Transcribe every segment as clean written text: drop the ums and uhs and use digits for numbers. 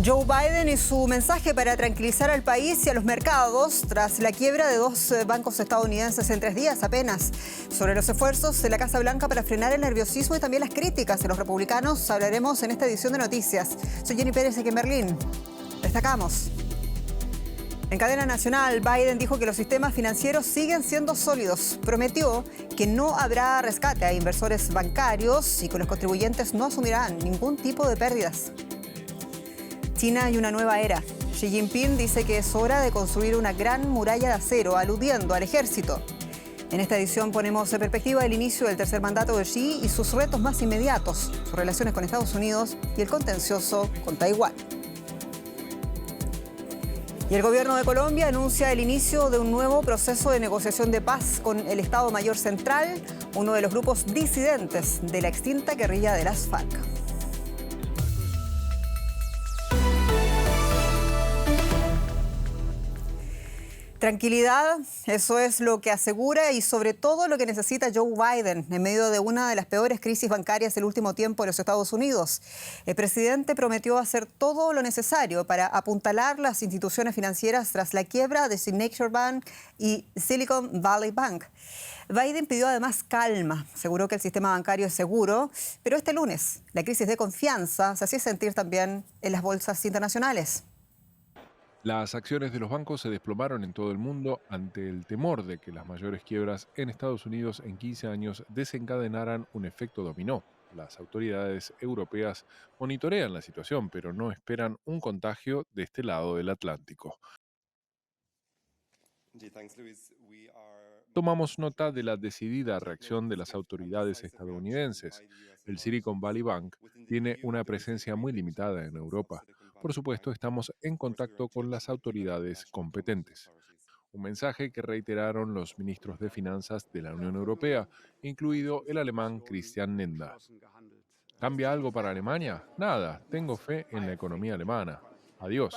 Joe Biden y su mensaje para tranquilizar al país y a los mercados tras la quiebra de dos bancos estadounidenses en 3 días apenas. Sobre los esfuerzos de la Casa Blanca para frenar el nerviosismo y también las críticas de los republicanos hablaremos en esta edición de Noticias. Soy Jenny Pérez aquí en Berlín. Destacamos. En cadena nacional, Biden dijo que los sistemas financieros siguen siendo sólidos. Prometió que no habrá rescate a inversores bancarios y que los contribuyentes no asumirán ningún tipo de pérdidas. China y una nueva era. Xi Jinping dice que es hora de construir una gran muralla de acero, aludiendo al ejército. En esta edición ponemos en perspectiva el inicio del tercer mandato de Xi y sus retos más inmediatos, sus relaciones con Estados Unidos y el contencioso con Taiwán. Y el gobierno de Colombia anuncia el inicio de un nuevo proceso de negociación de paz con el Estado Mayor Central, uno de los grupos disidentes de la extinta guerrilla de las FARC. Tranquilidad, eso es lo que asegura y sobre todo lo que necesita Joe Biden en medio de una de las peores crisis bancarias del último tiempo en los Estados Unidos. El presidente prometió hacer todo lo necesario para apuntalar las instituciones financieras tras la quiebra de Signature Bank y Silicon Valley Bank. Biden pidió además calma, aseguró que el sistema bancario es seguro, pero este lunes la crisis de confianza se hacía sentir también en las bolsas internacionales. Las acciones de los bancos se desplomaron en todo el mundo ante el temor de que las mayores quiebras en Estados Unidos en 15 años desencadenaran un efecto dominó. Las autoridades europeas monitorean la situación, pero no esperan un contagio de este lado del Atlántico. Tomamos nota de la decidida reacción de las autoridades estadounidenses. El Silicon Valley Bank tiene una presencia muy limitada en Europa. Por supuesto, estamos en contacto con las autoridades competentes. Un mensaje que reiteraron los ministros de Finanzas de la Unión Europea, incluido el alemán Christian Lindner. ¿Cambia algo para Alemania? Nada, tengo fe en la economía alemana. Adiós.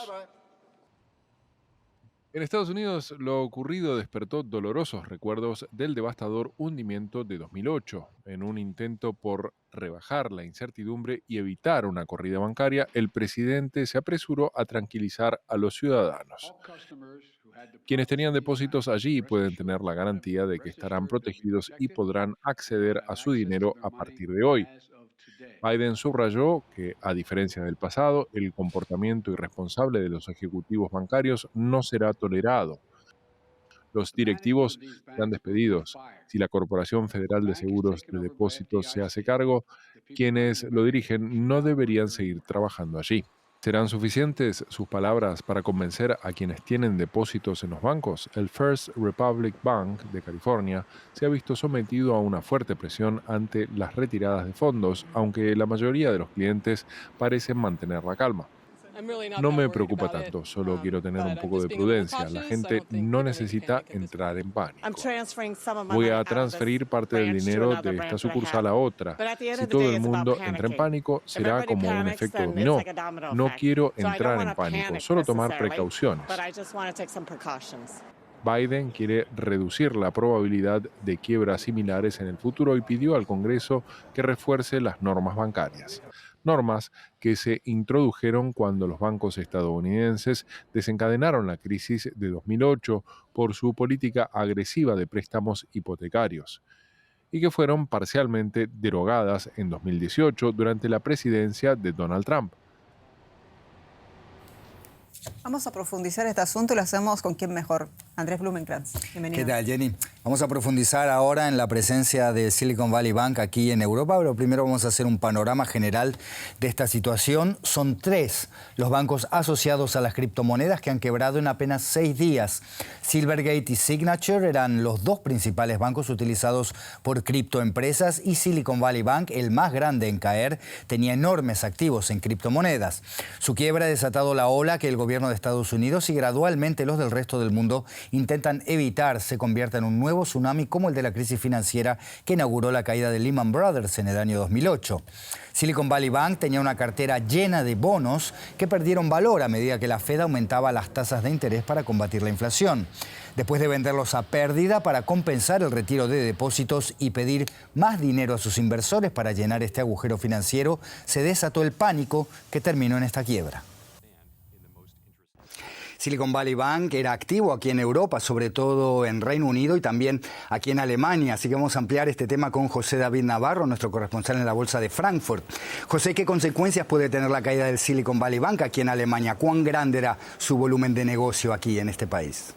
En Estados Unidos, lo ocurrido despertó dolorosos recuerdos del devastador hundimiento de 2008. En un intento por rebajar la incertidumbre y evitar una corrida bancaria, el presidente se apresuró a tranquilizar a los ciudadanos. Quienes tenían depósitos allí pueden tener la garantía de que estarán protegidos y podrán acceder a su dinero a partir de hoy. Biden subrayó que, a diferencia del pasado, el comportamiento irresponsable de los ejecutivos bancarios no será tolerado. Los directivos serán despedidos. Si la Corporación Federal de Seguros de Depósitos se hace cargo, quienes lo dirigen no deberían seguir trabajando allí. ¿Serán suficientes sus palabras para convencer a quienes tienen depósitos en los bancos? El First Republic Bank de California se ha visto sometido a una fuerte presión ante las retiradas de fondos, aunque la mayoría de los clientes parecen mantener la calma. No me preocupa tanto, solo quiero tener un poco de prudencia. La gente no necesita entrar en pánico. Voy a transferir parte del dinero de esta sucursal a otra. Si todo el mundo entra en pánico, será como un efecto dominó. No quiero entrar en pánico, solo tomar precauciones. Biden quiere reducir la probabilidad de quiebras similares en el futuro y pidió al Congreso que refuerce las normas bancarias. Normas que se introdujeron cuando los bancos estadounidenses desencadenaron la crisis de 2008 por su política agresiva de préstamos hipotecarios y que fueron parcialmente derogadas en 2018 durante la presidencia de Donald Trump. Vamos a profundizar este asunto y lo hacemos con quién mejor. Andrés Blumenkrantz, bienvenido. ¿Qué tal, Jenny? Vamos a profundizar ahora en la presencia de Silicon Valley Bank aquí en Europa, pero primero vamos a hacer un panorama general de esta situación. Son 3 los bancos asociados a las criptomonedas que han quebrado en apenas 6 días. Silvergate y Signature eran los 2 principales bancos utilizados por criptoempresas y Silicon Valley Bank, el más grande en caer, tenía enormes activos en criptomonedas. Su quiebra ha desatado la ola que el gobierno de Estados Unidos y gradualmente los del resto del mundo intentan evitar se convierta en un nuevo tsunami como el de la crisis financiera que inauguró la caída de Lehman Brothers en el año 2008. Silicon Valley Bank tenía una cartera llena de bonos que perdieron valor a medida que la Fed aumentaba las tasas de interés para combatir la inflación. Después de venderlos a pérdida para compensar el retiro de depósitos y pedir más dinero a sus inversores para llenar este agujero financiero, se desató el pánico que terminó en esta quiebra. Silicon Valley Bank era activo aquí en Europa, sobre todo en Reino Unido y también aquí en Alemania. Así que vamos a ampliar este tema con José David Navarro, nuestro corresponsal en la Bolsa de Frankfurt. José, ¿qué consecuencias puede tener la caída del Silicon Valley Bank aquí en Alemania? ¿Cuán grande era su volumen de negocio aquí en este país?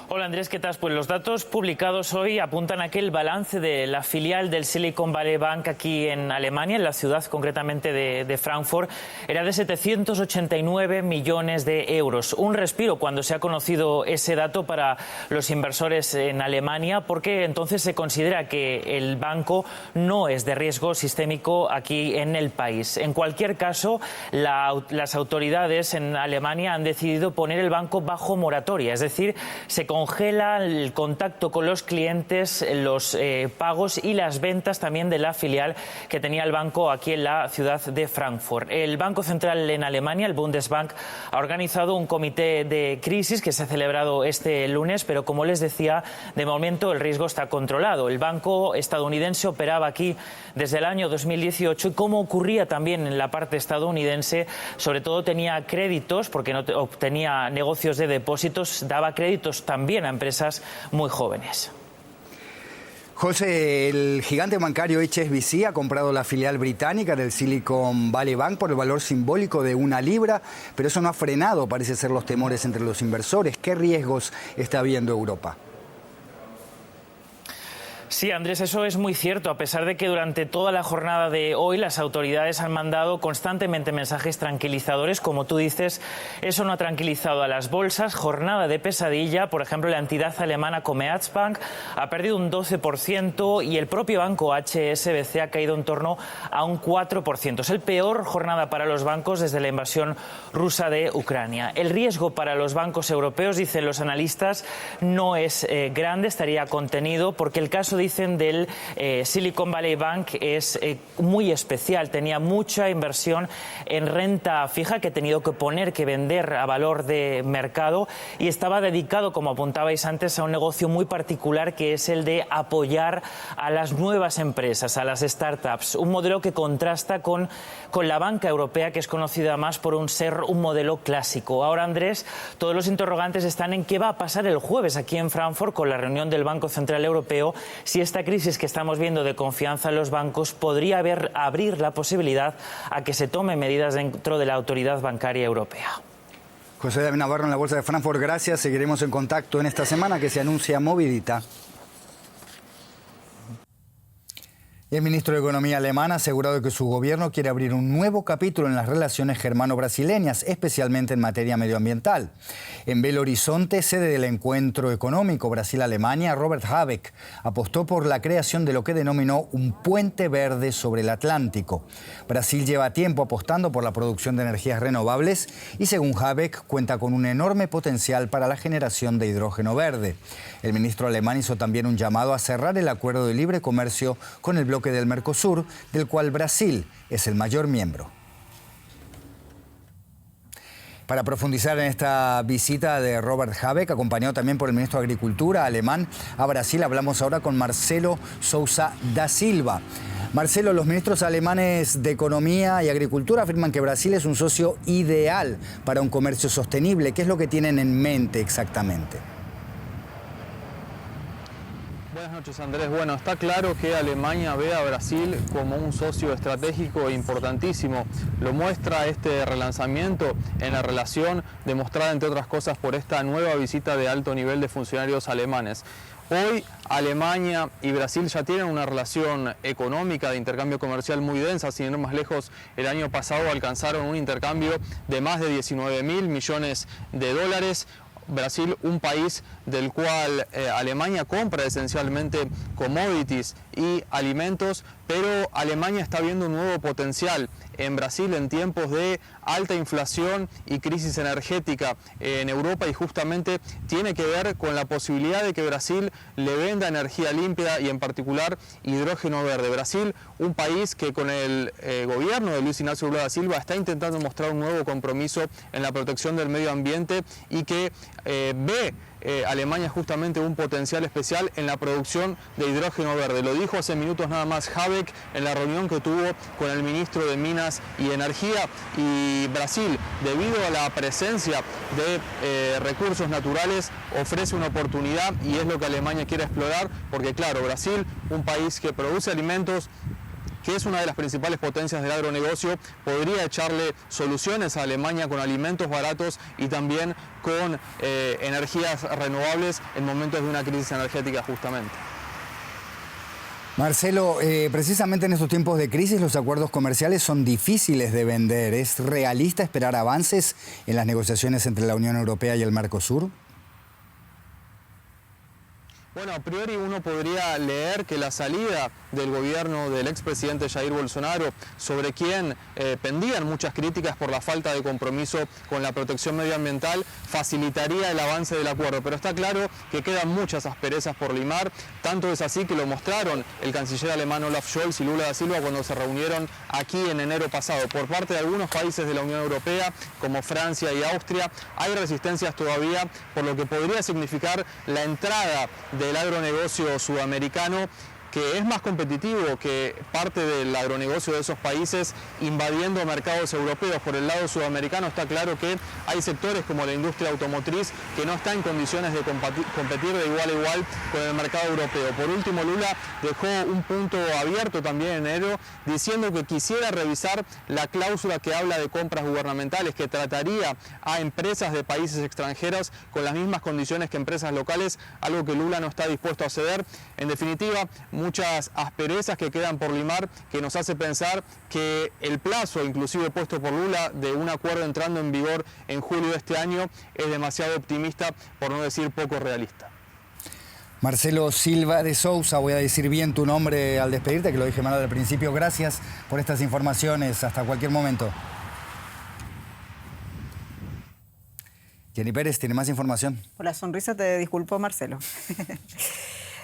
Hola Andrés, ¿qué tal? Pues los datos publicados hoy apuntan a que el balance de la filial del Silicon Valley Bank aquí en Alemania, en la ciudad concretamente de Frankfurt, era de 789 millones de euros. Un respiro cuando se ha conocido ese dato para los inversores en Alemania, porque entonces se considera que el banco no es de riesgo sistémico aquí en el país. En cualquier caso, las autoridades en Alemania han decidido poner el banco bajo moratoria, es decir, se congela el contacto con los clientes, los pagos y las ventas también de la filial que tenía el banco aquí en la ciudad de Frankfurt. El Banco Central en Alemania, el Bundesbank, ha organizado un comité de crisis que se ha celebrado este lunes, pero como les decía, de momento el riesgo está controlado. El banco estadounidense operaba aquí desde el año 2018 y, como ocurría también en la parte estadounidense, sobre todo tenía créditos, porque no obtenía negocios de depósitos, daba créditos también a empresas muy jóvenes. José, el gigante bancario HSBC ha comprado la filial británica del Silicon Valley Bank por el valor simbólico de £1, pero eso no ha frenado, parece ser, los temores entre los inversores. ¿Qué riesgos está viendo Europa? Sí, Andrés, eso es muy cierto, a pesar de que durante toda la jornada de hoy las autoridades han mandado constantemente mensajes tranquilizadores. Como tú dices, eso no ha tranquilizado a las bolsas. Jornada de pesadilla, por ejemplo, la entidad alemana Commerzbank ha perdido un 12% y el propio banco HSBC ha caído en torno a un 4%. Es el peor jornada para los bancos desde la invasión rusa de Ucrania. El riesgo para los bancos europeos, dicen los analistas, no es grande, estaría contenido, porque el caso dicen del Silicon Valley Bank es muy especial. Tenía mucha inversión en renta fija que ha tenido que poner, que vender a valor de mercado, y estaba dedicado, como apuntabais antes, a un negocio muy particular, que es el de apoyar a las nuevas empresas, a las startups. Un modelo que contrasta con la banca europea, que es conocida más por ser un modelo clásico. Ahora, Andrés, todos los interrogantes están en qué va a pasar el jueves aquí en Frankfurt con la reunión del Banco Central Europeo, si esta crisis que estamos viendo de confianza en los bancos podría abrir la posibilidad a que se tomen medidas dentro de la Autoridad Bancaria Europea. José David Navarro en la Bolsa de Frankfurt, gracias. Seguiremos en contacto en esta semana que se anuncia movidita. El ministro de Economía alemán ha asegurado que su gobierno quiere abrir un nuevo capítulo en las relaciones germano-brasileñas, especialmente en materia medioambiental. En Belo Horizonte, sede del encuentro económico Brasil-Alemania, Robert Habeck apostó por la creación de lo que denominó un puente verde sobre el Atlántico. Brasil lleva tiempo apostando por la producción de energías renovables y, según Habeck, cuenta con un enorme potencial para la generación de hidrógeno verde. El ministro alemán hizo también un llamado a cerrar el acuerdo de libre comercio con el bloque del Mercosur, del cual Brasil es el mayor miembro. Para profundizar en esta visita de Robert Habeck, acompañado también por el ministro de Agricultura alemán a Brasil, hablamos ahora con Marcelo Sousa da Silva. Marcelo, los ministros alemanes de Economía y Agricultura afirman que Brasil es un socio ideal para un comercio sostenible. ¿Qué es lo que tienen en mente exactamente? Buenas noches, Andrés. Bueno, está claro que Alemania ve a Brasil como un socio estratégico e importantísimo. Lo muestra este relanzamiento en la relación, demostrada entre otras cosas por esta nueva visita de alto nivel de funcionarios alemanes. Hoy Alemania y Brasil ya tienen una relación económica de intercambio comercial muy densa. Sin ir más lejos, el año pasado alcanzaron un intercambio de más de 19.000 millones de dólares. Brasil, un país del cual Alemania compra esencialmente commodities y alimentos, pero Alemania está viendo un nuevo potencial en Brasil en tiempos de alta inflación y crisis energética en Europa, y justamente tiene que ver con la posibilidad de que Brasil le venda energía limpia y en particular hidrógeno verde. Brasil, un país que con el gobierno de Luis Ignacio Lula da Silva está intentando mostrar un nuevo compromiso en la protección del medio ambiente y que ve Alemania justamente un potencial especial en la producción de hidrógeno verde. Lo dijo hace minutos nada más Habeck en la reunión que tuvo con el ministro de Minas y Energía. Y Brasil, debido a la presencia de recursos naturales, ofrece una oportunidad y es lo que Alemania quiere explorar, porque claro, Brasil, un país que produce alimentos, que es una de las principales potencias del agronegocio, podría echarle soluciones a Alemania con alimentos baratos y también con energías renovables en momentos de una crisis energética justamente. Marcelo, precisamente en estos tiempos de crisis los acuerdos comerciales son difíciles de vender. ¿Es realista esperar avances en las negociaciones entre la Unión Europea y el Mercosur? Bueno, a priori uno podría leer que la salida del gobierno del expresidente Jair Bolsonaro, sobre quien pendían muchas críticas por la falta de compromiso con la protección medioambiental, facilitaría el avance del acuerdo. Pero está claro que quedan muchas asperezas por limar, tanto es así que lo mostraron el canciller alemán Olaf Scholz y Lula da Silva cuando se reunieron aquí en enero pasado. Por parte de algunos países de la Unión Europea, como Francia y Austria, hay resistencias todavía, por lo que podría significar la entrada del agronegocio sudamericano, que es más competitivo que parte del agronegocio de esos países, invadiendo mercados europeos. Por el lado sudamericano está claro que hay sectores como la industria automotriz que no está en condiciones de competir de igual a igual con el mercado europeo. Por último, Lula dejó un punto abierto también en enero, diciendo que quisiera revisar la cláusula que habla de compras gubernamentales, que trataría a empresas de países extranjeros con las mismas condiciones que empresas locales, algo que Lula no está dispuesto a ceder. En definitiva, muchas asperezas que quedan por limar, que nos hace pensar que el plazo, inclusive puesto por Lula, de un acuerdo entrando en vigor en julio de este año es demasiado optimista, por no decir poco realista. Marcelo Silva de Sousa, voy a decir bien tu nombre al despedirte, que lo dije mal al principio. Gracias por estas informaciones. Hasta cualquier momento. Jenny Pérez tiene más información. Por la sonrisa te disculpo, Marcelo.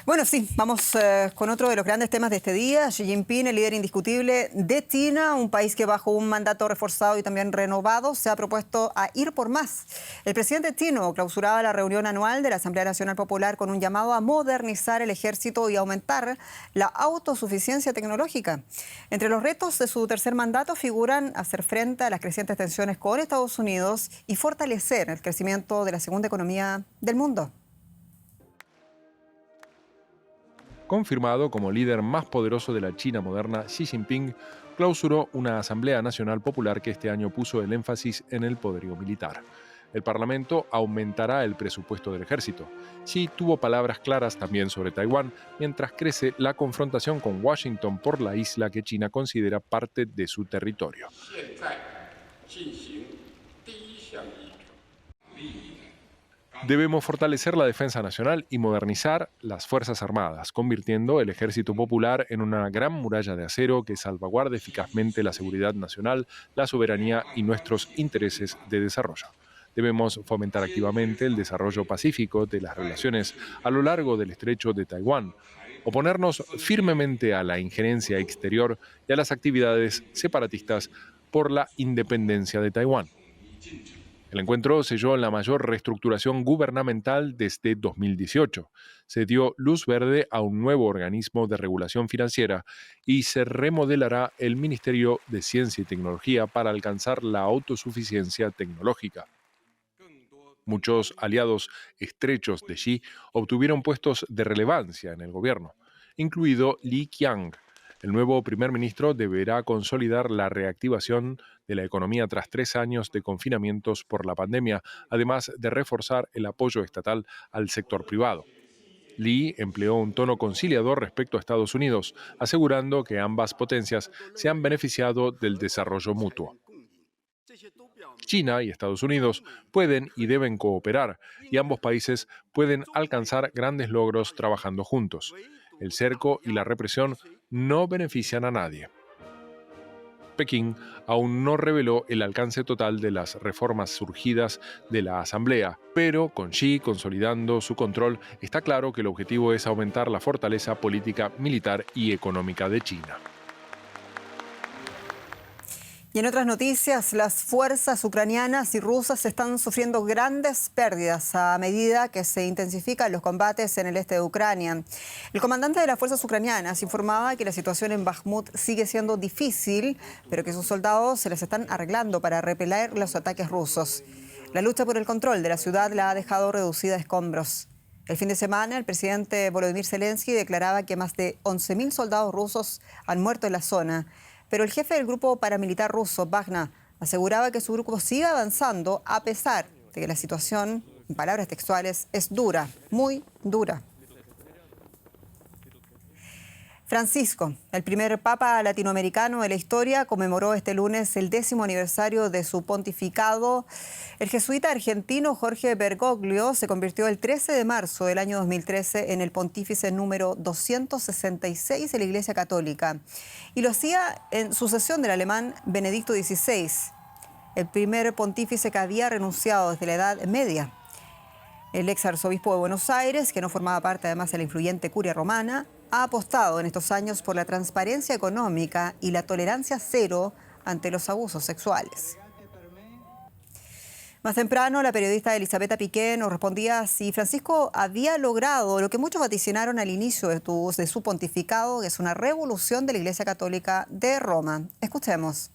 Bueno, sí, vamos con otro de los grandes temas de este día. Xi Jinping, el líder indiscutible de China, un país que bajo un mandato reforzado y también renovado se ha propuesto a ir por más. El presidente chino clausuraba la reunión anual de la Asamblea Nacional Popular con un llamado a modernizar el ejército y aumentar la autosuficiencia tecnológica. Entre los retos de su tercer mandato figuran hacer frente a las crecientes tensiones con Estados Unidos y fortalecer el crecimiento de la segunda economía del mundo. Confirmado como líder más poderoso de la China moderna, Xi Jinping clausuró una Asamblea Nacional Popular que este año puso el énfasis en el poderío militar. El Parlamento aumentará el presupuesto del ejército. Xi tuvo palabras claras también sobre Taiwán, mientras crece la confrontación con Washington por la isla que China considera parte de su territorio. Debemos fortalecer la defensa nacional y modernizar las Fuerzas Armadas, convirtiendo el Ejército Popular en una gran muralla de acero que salvaguarde eficazmente la seguridad nacional, la soberanía y nuestros intereses de desarrollo. Debemos fomentar activamente el desarrollo pacífico de las relaciones a lo largo del estrecho de Taiwán, oponernos firmemente a la injerencia exterior y a las actividades separatistas por la independencia de Taiwán. El encuentro selló la mayor reestructuración gubernamental desde 2018. Se dio luz verde a un nuevo organismo de regulación financiera y se remodelará el Ministerio de Ciencia y Tecnología para alcanzar la autosuficiencia tecnológica. Muchos aliados estrechos de Xi obtuvieron puestos de relevancia en el gobierno, incluido Li Qiang. El nuevo primer ministro deberá consolidar la reactivación de la economía tras 3 años de confinamientos por la pandemia, además de reforzar el apoyo estatal al sector privado. Li empleó un tono conciliador respecto a Estados Unidos, asegurando que ambas potencias se han beneficiado del desarrollo mutuo. China y Estados Unidos pueden y deben cooperar, y ambos países pueden alcanzar grandes logros trabajando juntos. El cerco y la represión no benefician a nadie. Pekín aún no reveló el alcance total de las reformas surgidas de la Asamblea, pero con Xi consolidando su control, está claro que el objetivo es aumentar la fortaleza política, militar y económica de China. Y Y en otras noticias, las fuerzas ucranianas y rusas están sufriendo grandes pérdidas a medida que se intensifican los combates en el este de Ucrania. El comandante de las fuerzas ucranianas informaba que la situación en Bakhmut sigue siendo difícil, pero que sus soldados se les están arreglando para repeler los ataques rusos. La lucha por el control de la ciudad la ha dejado reducida a escombros. El fin de semana, el presidente Volodymyr Zelensky declaraba que más de 11.000 soldados rusos han muerto en la zona. Pero el jefe del grupo paramilitar ruso, Wagner, aseguraba que su grupo sigue avanzando a pesar de que la situación, en palabras textuales, es dura, muy dura. Francisco, el primer papa latinoamericano de la historia, conmemoró este lunes el 10º aniversario de su pontificado. El jesuita argentino Jorge Bergoglio se convirtió el 13 de marzo del año 2013 en el pontífice número 266 de la Iglesia Católica y lo hacía en sucesión del alemán Benedicto XVI, el primer pontífice que había renunciado desde la Edad Media. El ex arzobispo de Buenos Aires, que no formaba parte además de la influyente curia romana, ha apostado en estos años por la transparencia económica y la tolerancia cero ante los abusos sexuales. Más temprano, la periodista Elisabetta Piqué nos respondía si Francisco había logrado lo que muchos vaticinaron al inicio de su pontificado, que es una revolución de la Iglesia Católica de Roma. Escuchemos.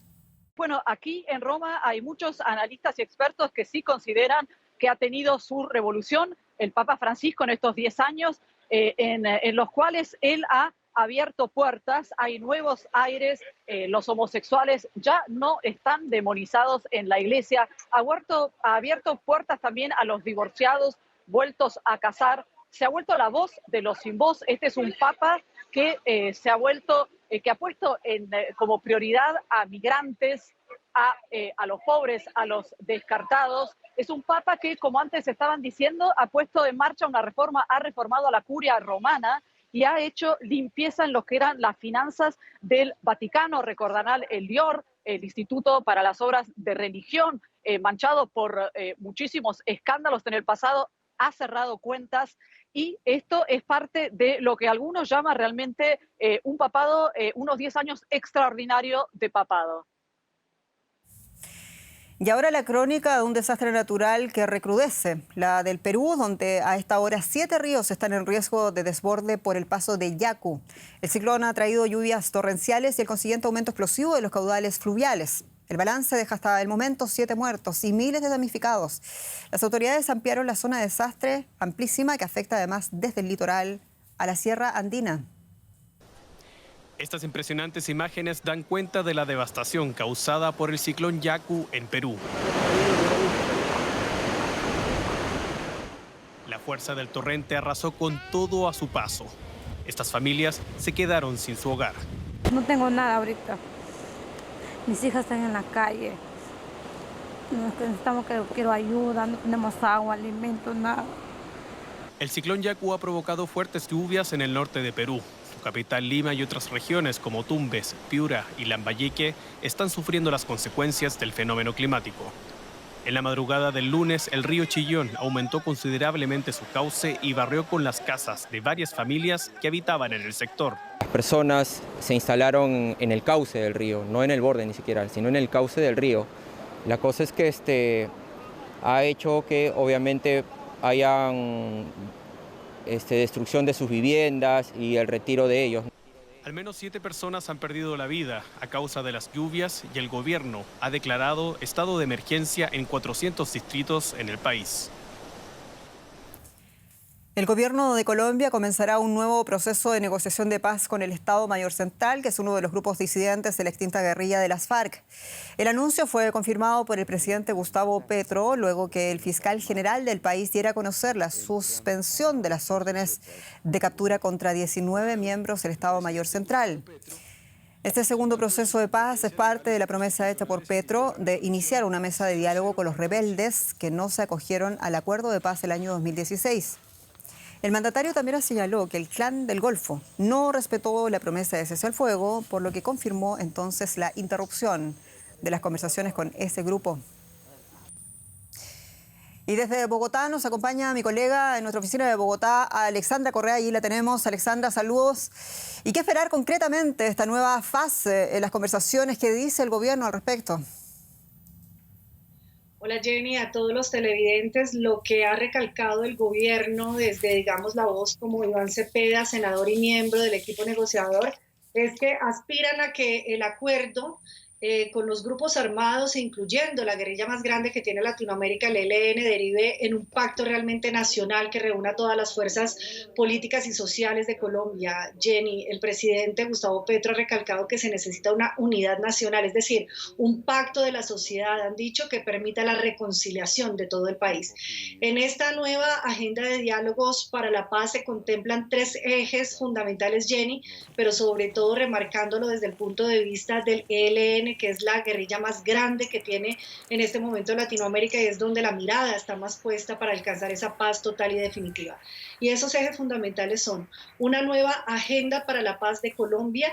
Bueno, aquí en Roma hay muchos analistas y expertos que sí consideran que ha tenido su revolución el Papa Francisco en estos 10 años, en los cuales él ha abierto puertas, hay nuevos aires, los homosexuales ya no están demonizados en la iglesia, ha abierto puertas también a los divorciados vueltos a casar, se ha vuelto la voz de los sin voz. Este es un papa que que ha puesto como prioridad a migrantes, a los pobres, a los descartados. Es un papa que, como antes estaban diciendo, ha puesto en marcha una reforma, ha reformado a la curia romana y ha hecho limpieza en lo que eran las finanzas del Vaticano. Recordarán el IOR, el Instituto para las Obras de Religión, manchado por muchísimos escándalos en el pasado, ha cerrado cuentas y esto es parte de lo que algunos llaman realmente un papado, unos 10 años extraordinario de papado. Y ahora la crónica de un desastre natural que recrudece, la del Perú, donde a esta hora 7 ríos están en riesgo de desborde por el paso de Yaku. El ciclón ha traído lluvias torrenciales y el consiguiente aumento explosivo de los caudales fluviales. El balance deja hasta el momento 7 muertos y miles de damnificados. Las autoridades ampliaron la zona de desastre amplísima que afecta además desde el litoral a la Sierra Andina. Estas impresionantes imágenes dan cuenta de la devastación causada por el ciclón Yaku en Perú. La fuerza del torrente arrasó con todo a su paso. Estas familias se quedaron sin su hogar. No tengo nada ahorita. Mis hijas están en la calle. Necesitamos quiero ayuda, no tenemos agua, alimentos, nada. El ciclón Yaku ha provocado fuertes lluvias en el norte de Perú. Capital Lima y otras regiones como Tumbes, Piura y Lambayeque están sufriendo las consecuencias del fenómeno climático. En la madrugada del lunes, el río Chillón aumentó considerablemente su cauce y barrió con las casas de varias familias que habitaban en el sector. Las personas se instalaron en el cauce del río, no en el borde ni siquiera, sino en el cauce del río. La cosa es que ha hecho que obviamente hayan destrucción de sus viviendas y el retiro de ellos. Al menos 7 personas han perdido la vida a causa de las lluvias y el gobierno ha declarado estado de emergencia en 400 distritos en el país. El gobierno de Colombia comenzará un nuevo proceso de negociación de paz con el Estado Mayor Central, que es uno de los grupos disidentes de la extinta guerrilla de las FARC. El anuncio fue confirmado por el presidente Gustavo Petro, luego que el fiscal general del país diera a conocer la suspensión de las órdenes de captura contra 19 miembros del Estado Mayor Central. Este segundo proceso de paz es parte de la promesa hecha por Petro de iniciar una mesa de diálogo con los rebeldes que no se acogieron al acuerdo de paz del año 2016. El mandatario también señaló que el Clan del Golfo no respetó la promesa de cese al fuego, por lo que confirmó entonces la interrupción de las conversaciones con ese grupo. Y desde Bogotá nos acompaña mi colega en nuestra oficina de Bogotá, Alexandra Correa. Allí la tenemos. Alexandra, saludos. ¿Y qué esperar concretamente de esta nueva fase en las conversaciones? ¿Qué dice el gobierno al respecto? Hola Jenny, a todos los televidentes, lo que ha recalcado el gobierno desde, digamos, la voz como Iván Cepeda, senador y miembro del equipo negociador, es que aspiran a que el acuerdo con los grupos armados, incluyendo la guerrilla más grande que tiene Latinoamérica, el ELN, derive en un pacto realmente nacional que reúna todas las fuerzas políticas y sociales de Colombia. Jenny, el presidente Gustavo Petro ha recalcado que se necesita una unidad nacional, es decir, un pacto de la sociedad, han dicho, que permita la reconciliación de todo el país. En esta nueva agenda de diálogos para la paz se contemplan 3 ejes fundamentales, Jenny, pero sobre todo remarcándolo desde el punto de vista del ELN, que es la guerrilla más grande que tiene en este momento Latinoamérica y es donde la mirada está más puesta para alcanzar esa paz total y definitiva. Y esos ejes fundamentales son una nueva agenda para la paz de Colombia,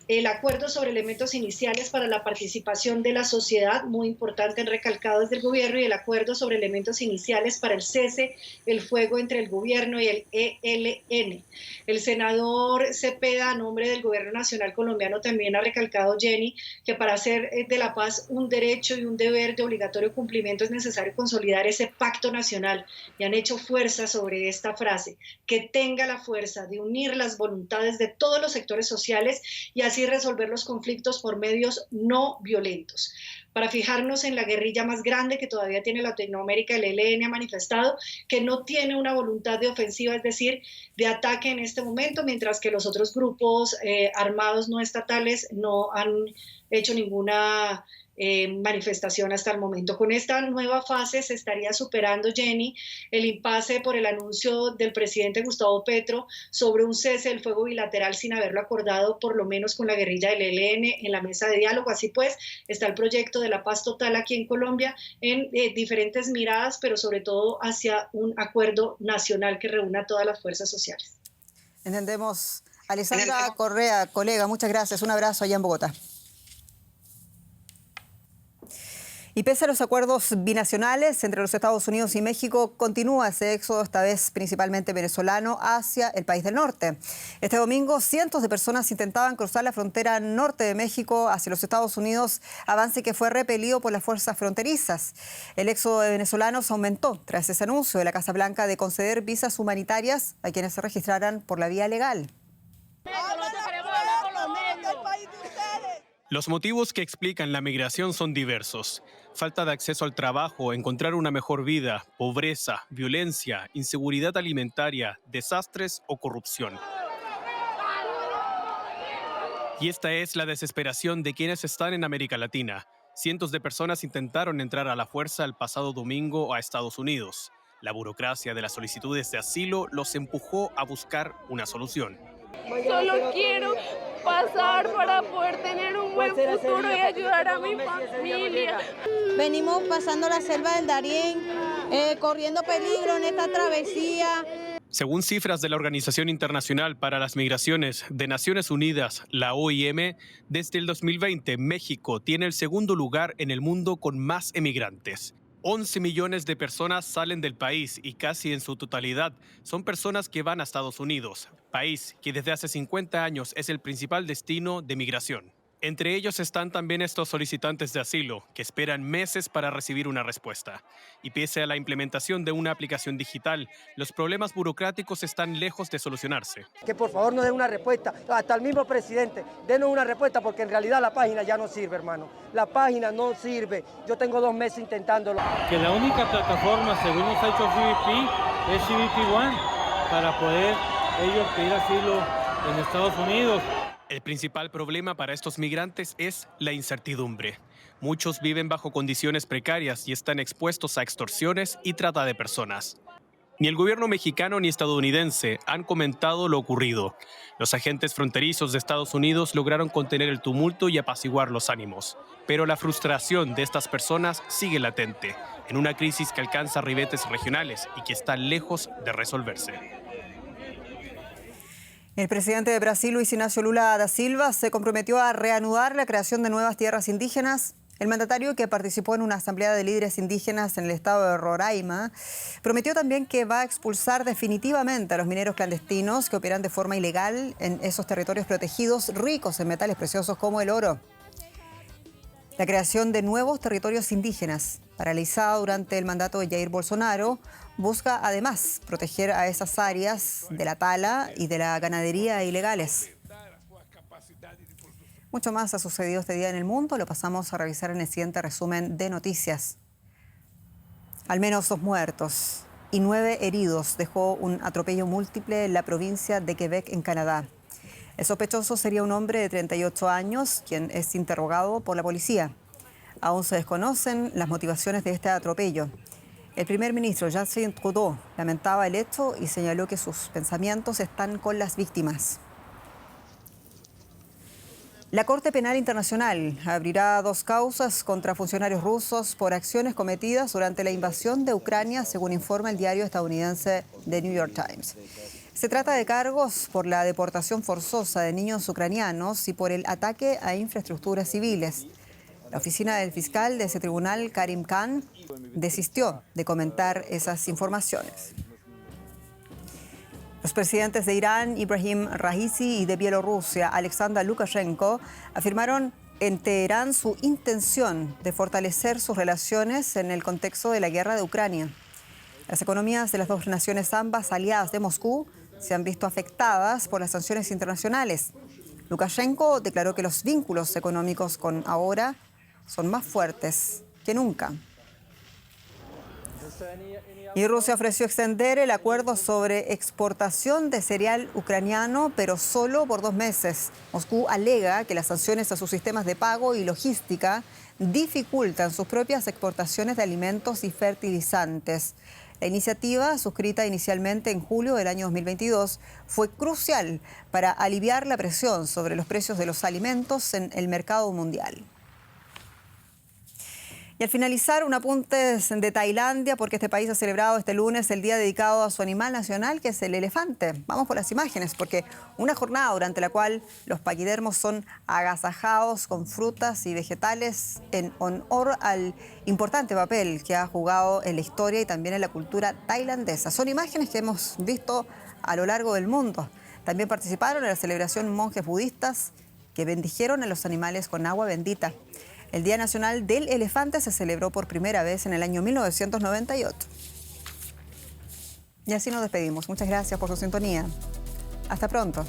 el acuerdo sobre elementos iniciales para la participación de la sociedad, muy importante, han recalcado desde el gobierno, y el acuerdo sobre elementos iniciales para el cese, el fuego entre el gobierno y el ELN. El senador Cepeda, a nombre del gobierno nacional colombiano, también ha recalcado, Jenny, que para hacer de la paz un derecho y un deber de obligatorio cumplimiento es necesario consolidar ese pacto nacional, y han hecho fuerza sobre esta frase, que tenga la fuerza de unir las voluntades de todos los sectores sociales y así resolver los conflictos por medios no violentos. Para fijarnos en la guerrilla más grande que todavía tiene Latinoamérica, el ELN ha manifestado que no tiene una voluntad de ofensiva, es decir, de ataque en este momento, mientras que los otros grupos armados no estatales no han hecho ninguna manifestación hasta el momento. Con esta nueva fase se estaría superando, Jenny, el impasse por el anuncio del presidente Gustavo Petro sobre un cese del fuego bilateral sin haberlo acordado por lo menos con la guerrilla del ELN en la mesa de diálogo. Así pues, está el proyecto de la paz total aquí en Colombia en diferentes miradas, pero sobre todo hacia un acuerdo nacional que reúna a todas las fuerzas sociales. Entendemos. Alexandra Correa, colega, muchas gracias. Un abrazo allá en Bogotá. Y pese a los acuerdos binacionales entre los Estados Unidos y México, continúa ese éxodo, esta vez principalmente venezolano, hacia el país del norte. Este domingo, cientos de personas intentaban cruzar la frontera norte de México hacia los Estados Unidos, avance que fue repelido por las fuerzas fronterizas. El éxodo de venezolanos aumentó tras ese anuncio de la Casa Blanca de conceder visas humanitarias a quienes se registraran por la vía legal. Los motivos que explican la migración son diversos. Falta de acceso al trabajo, encontrar una mejor vida, pobreza, violencia, inseguridad alimentaria, desastres o corrupción. Y esta es la desesperación de quienes están en América Latina. Cientos de personas intentaron entrar a la fuerza el pasado domingo a Estados Unidos. La burocracia de las solicitudes de asilo los empujó a buscar una solución. Solo quiero pasar para poder tener un buen futuro y ayudar a mi familia. Venimos pasando la selva del Darién, corriendo peligro en esta travesía. Según cifras de la Organización Internacional para las Migraciones de Naciones Unidas, la OIM, desde el 2020 México tiene el segundo lugar en el mundo con más emigrantes. 11 millones de personas salen del país y casi en su totalidad son personas que van a Estados Unidos, país que desde hace 50 años es el principal destino de migración. Entre ellos están también estos solicitantes de asilo, que esperan meses para recibir una respuesta. Y pese a la implementación de una aplicación digital, los problemas burocráticos están lejos de solucionarse. Que por favor nos den una respuesta, hasta el mismo presidente, denos una respuesta porque en realidad la página ya no sirve, hermano. La página no sirve, yo tengo 2 meses intentándolo. Que la única plataforma, según nos ha hecho CBP, es CBP One, para poder ellos pedir asilo en Estados Unidos. El principal problema para estos migrantes es la incertidumbre. Muchos viven bajo condiciones precarias y están expuestos a extorsiones y trata de personas. Ni el gobierno mexicano ni estadounidense han comentado lo ocurrido. Los agentes fronterizos de Estados Unidos lograron contener el tumulto y apaciguar los ánimos. Pero la frustración de estas personas sigue latente, en una crisis que alcanza ribetes regionales y que está lejos de resolverse. El presidente de Brasil, Luis Inácio Lula da Silva, se comprometió a reanudar la creación de nuevas tierras indígenas El mandatario, que participó en una asamblea de líderes indígenas en el estado de Roraima, prometió también que va a expulsar definitivamente a los mineros clandestinos que operan de forma ilegal en esos territorios protegidos ricos en metales preciosos como el oro. La creación de nuevos territorios indígenas, paralizada durante el mandato de Jair Bolsonaro, busca además proteger a esas áreas de la tala y de la ganadería ilegales. Mucho más ha sucedido este día en el mundo. Lo pasamos a revisar en el siguiente resumen de noticias. Al menos 2 muertos y 9 heridos dejó un atropello múltiple en la provincia de Quebec, en Canadá. El sospechoso sería un hombre de 38 años, quien es interrogado por la policía. Aún se desconocen las motivaciones de este atropello. El primer ministro Justin Trudeau lamentaba el hecho y señaló que sus pensamientos están con las víctimas. La Corte Penal Internacional abrirá 2 causas contra funcionarios rusos por acciones cometidas durante la invasión de Ucrania, según informa el diario estadounidense The New York Times. Se trata de cargos por la deportación forzosa de niños ucranianos y por el ataque a infraestructuras civiles. La oficina del fiscal de ese tribunal, Karim Khan, desistió de comentar esas informaciones. Los presidentes de Irán, Ibrahim Raisi, y de Bielorrusia, Alexander Lukashenko, afirmaron en Teherán su intención de fortalecer sus relaciones en el contexto de la guerra de Ucrania. Las economías de las 2 naciones, ambas aliadas de Moscú, se han visto afectadas por las sanciones internacionales. Lukashenko declaró que los vínculos económicos con ahora son más fuertes que nunca. Y Rusia ofreció extender el acuerdo sobre exportación de cereal ucraniano, pero solo por 2 meses. Moscú alega que las sanciones a sus sistemas de pago y logística dificultan sus propias exportaciones de alimentos y fertilizantes. La iniciativa, suscrita inicialmente en julio del año 2022, fue crucial para aliviar la presión sobre los precios de los alimentos en el mercado mundial. Y al finalizar, un apunte de Tailandia, porque este país ha celebrado este lunes el día dedicado a su animal nacional, que es el elefante. Vamos por las imágenes, porque una jornada durante la cual los paquidermos son agasajados con frutas y vegetales en honor al importante papel que ha jugado en la historia y también en la cultura tailandesa. Son imágenes que hemos visto a lo largo del mundo. También participaron en la celebración monjes budistas que bendijeron a los animales con agua bendita. El Día Nacional del Elefante se celebró por primera vez en el año 1998. Y así nos despedimos. Muchas gracias por su sintonía. Hasta pronto.